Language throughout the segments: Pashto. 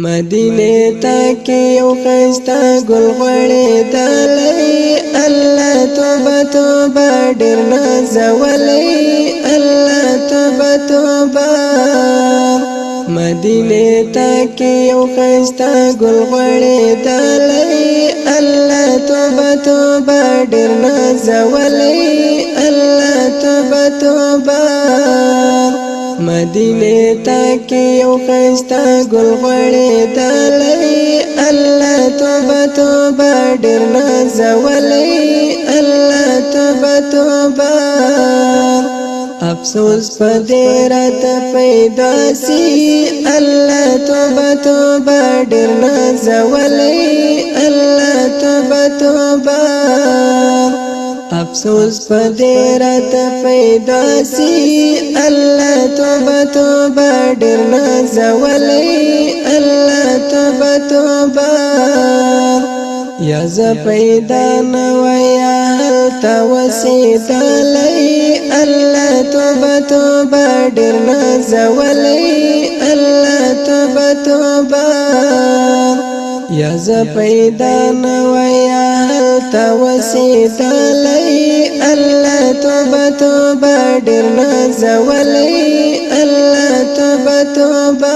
مدینه تا کې یو خستا ګل غوړېدلی الله توبه توبه ډېر نازولی الله توبه توبه مدینه تا کې یو خستا ګل غوړېدلی الله توبه توبه ډېر نازولی الله توبه توبه مدینه تا کې یو خستا ګل غوړېدلی الله توبه توبه ډېر نازولی الله توبه توبه افسوس په دې راته پیدا سي الله توبه توبه ډېر نازولی الله توبه توبه افسوس په دې راته پیدا سي الله توبه توبه ډېر نازولی الله توبه توبه یا ز پیدا نویا هلته وسېدلی الله توبه توبه ډېر نازولی الله توبه توبه یا ز پیدا نویا هلته وسېدلی الله توبه توبه ډېر نازولی الله توبه توبه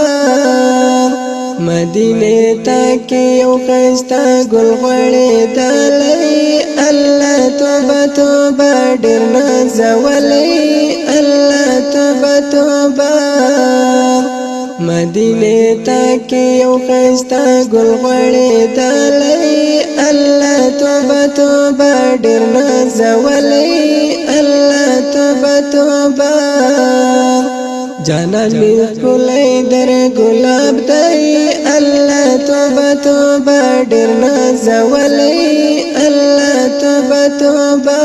مدینه تا کې یو خستا ګل غوړېدلی الله توبه توبه ډېر نازولی الله توبه توبه مدینه تا کې یو خستا ګل غوړېدلی الله توبه توبه ډېر نازولی الله توبه توبه جانان می ښکلی در ګلاب دی الله توبه توبه ډېر نازولی الله توبه توبه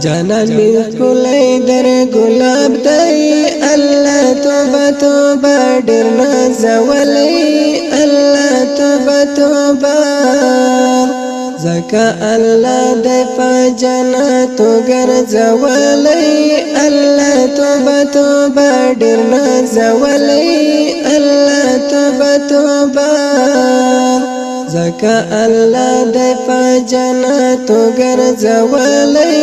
جانان می ښکلی در ګلاب دی الله توبه توبه ډېر نازولی الله توبه توبه زکا الله دې په جنتو ګرځولی الله توبه توبه ډېر نازولی الله توبه توبه زکا الله دې په جنتو ګرځولی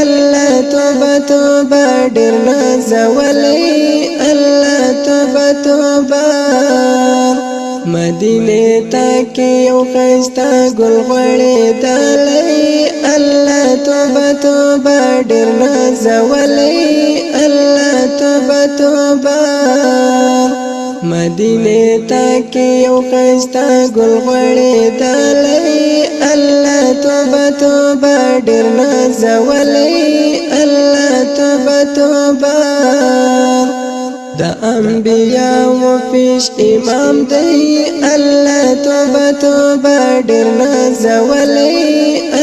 الله توبه توبه ډېر نازولی الله توبه توبه مدینه تا کې یو خستا ګل غوړېدلی الله توبه توبه ډېر نازولی الله توبه توبه مدینه تا کې یو خستا ګل غوړېدلی الله توبه توبه ډېر نازولی الله توبه توبه د انبیاء پیش امام دی الله توبه توبه ډېر نازولی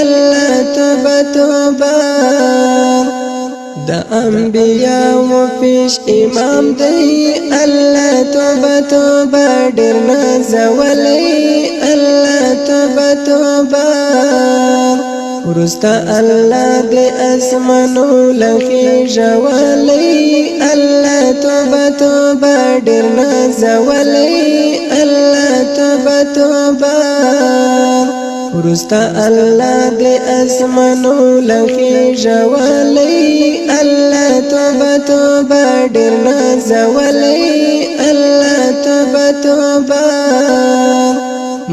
الله توبه توبه د انبیاء پیش امام دی الله توبه توبه ډېر نازولی الله توبه توبه ورستا الله دې اسمانو لخي جوالي الله توبه توبه ډېر نازولی الله توبه توبه ورستا الله دې اسمانو لخي جوالي الله توبه توبه ډېر نازولی الله توبه توبه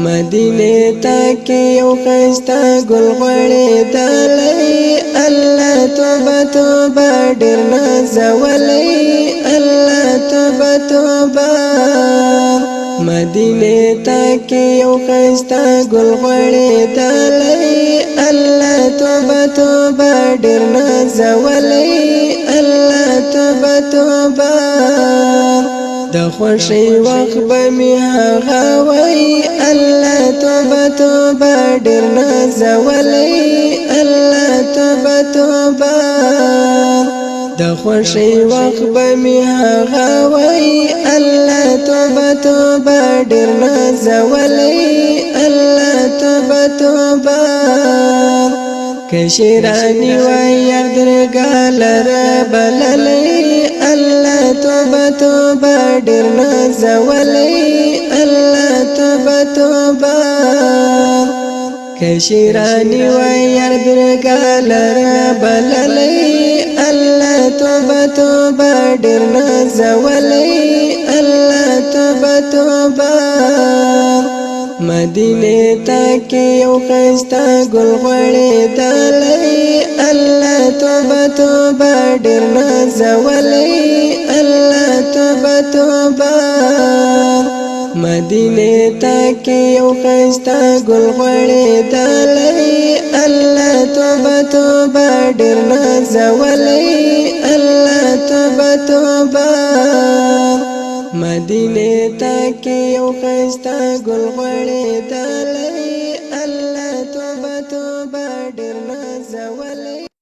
مدینه تا کې یو خستا ګل غوړېدلی الله توبه توبه ډېر نازولی الله توبه توبه مدینه تا کې یو خستا ګل غوړېدلی الله توبه توبه ډېر نازولی الله توبه توبه د خوشی وخت به می هغه وای الله توبه توبه ډېر نازولی الله توبه توبه د خوشی وخت به می هغه وای الله توبه توبه ډېر نازولی الله توبه توبه کشرانی وای یادګار بللی الله توبه توبه ډېر نازولی شیرانی وای یار درگاه لرا بللی الله توبه توبه ډیر نازولی الله توبه توبه مدینه تا کې یو ښایسته ګل غوړېدلی الله توبه توبه ډیر نازولی الله توبه توبه مدینه تا کې یو ښایسته ګل غوړېدلی الله توبه توبه ډیر نازولی الله توبه توبه مدینه تا کې یو ښایسته ګل غوړېدلی